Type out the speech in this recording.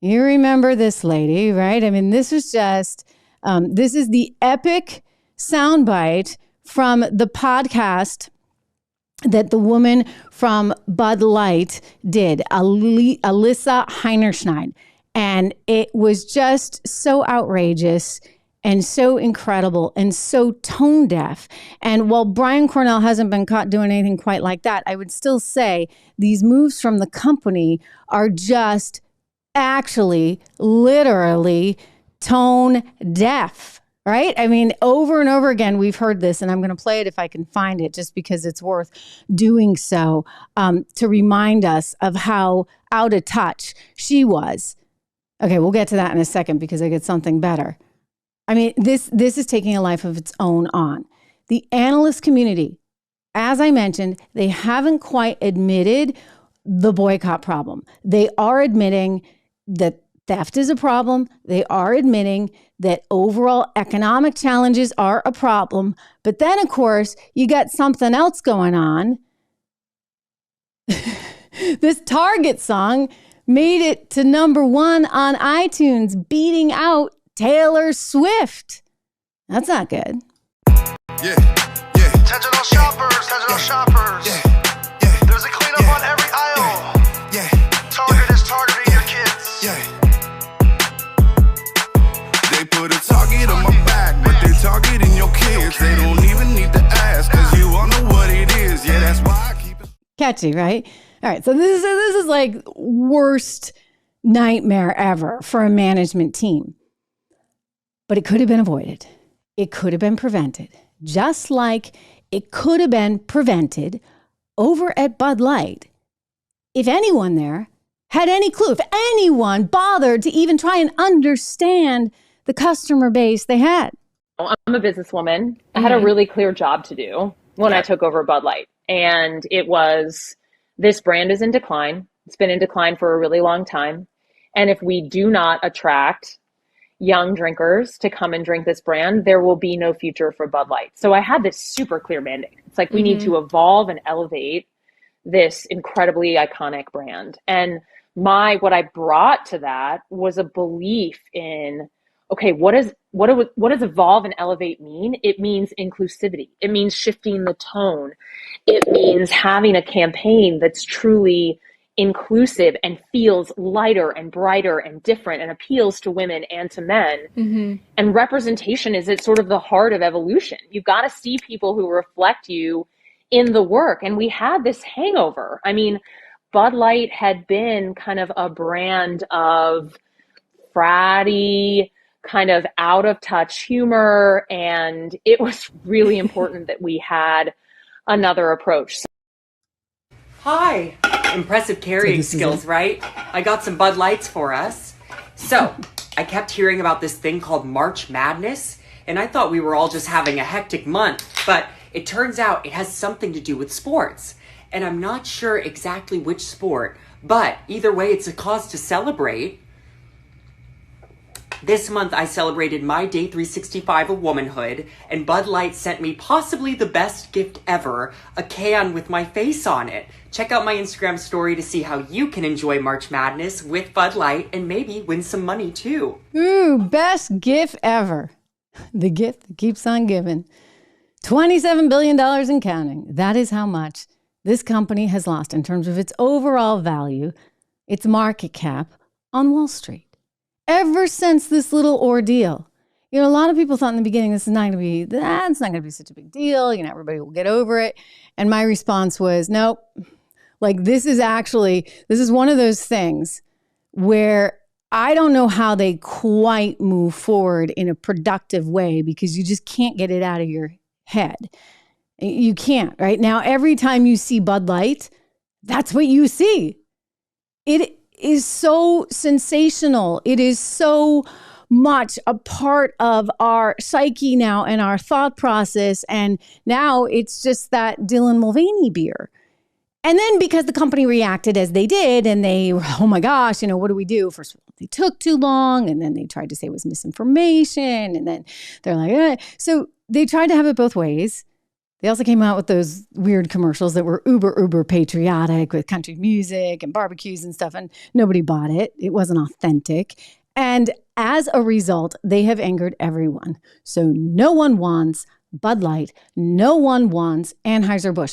You remember this lady, right? I mean, this is just, this is the epic soundbite from the podcast that the woman from Bud Light did, Alyssa Heinerscheid. And it was just so outrageous and so incredible and so tone deaf. And while Brian Cornell hasn't been caught doing anything quite like that, I would still say these moves from the company are just actually literally tone deaf, right? I mean, over and over again, we've heard this, and I'm going to play it if I can find it, just because it's worth doing so, to remind us of how out of touch she was. Okay, we'll get to that in a second because I get something better. I mean, this is taking a life of its own on. The analyst community, as I mentioned, they haven't quite admitted the boycott problem. They are admitting that theft is a problem. They are admitting that overall economic challenges are a problem. But then, of course, you got something else going on. This Target song made it to #1 on iTunes, beating out Taylor Swift. That's not good. Yeah. Digital shoppers. Yeah. There's a cleanup on every aisle. Yeah. Target is targeting your kids. Yeah. They put a target on my back, but they're targeting your kids. They don't even need to ask, because you all know what it is. Yeah, that's why I keep it. Catchy, right? All right, so this is like worst nightmare ever for a management team. But it could have been avoided. It could have been prevented. Just like it could have been prevented over at Bud Light. If anyone there had any clue, if anyone bothered to even try and understand the customer base they had. I'm a businesswoman. I had a really clear job to do when I took over Bud Light. And it was, this brand is in decline. It's been in decline for a really long time. And if we do not attract young drinkers to come and drink this brand, there will be no future for Bud Light. So I had this super clear mandate. It's like, we need to evolve and elevate this incredibly iconic brand. And what I brought to that was a belief in, okay, what does evolve and elevate mean? It means inclusivity. It means shifting the tone. It means having a campaign that's truly inclusive and feels lighter and brighter and different and appeals to women and to men. And representation is at sort of the heart of evolution. You've got to see people who reflect you in the work. And we had this hangover. I mean, Bud Light had been kind of a brand of fratty, kind of out of touch humor. And it was really important that we had another approach. Hi, impressive carrying skills, right? I got some Bud Lights for us. So, I kept hearing about this thing called March Madness, and I thought we were all just having a hectic month, but it turns out it has something to do with sports. And I'm not sure exactly which sport, but either way, it's a cause to celebrate. This month, I celebrated my day 365 of womanhood, and Bud Light sent me possibly the best gift ever, a can with my face on it. Check out my Instagram story to see how you can enjoy March Madness with Bud Light and maybe win some money too. Ooh, best gift ever. The gift that keeps on giving. $27 billion and counting. That is how much this company has lost in terms of its overall value, its market cap on Wall Street. Ever since this little ordeal. You know, a lot of people thought in the beginning, it's not going to be such a big deal. You know, everybody will get over it. And my response was, nope. Like, this is one of those things where I don't know how they quite move forward in a productive way, because you just can't get it out of your head. You can't, right? Now, every time you see Bud Light, that's what you see. It is so sensational. It is so much a part of our psyche now and our thought process. And now it's just that Dylan Mulvaney beer. And then because the company reacted as they did, and they, oh my gosh, you know, what do we do? First of all, they took too long, and then they tried to say it was misinformation, and then they're like, eh. So they tried to have it both ways. They also came out with those weird commercials that were uber patriotic with country music and barbecues and stuff, and nobody bought it. It wasn't authentic. And as a result, they have angered everyone. So no one wants Bud Light. No one wants Anheuser-Busch.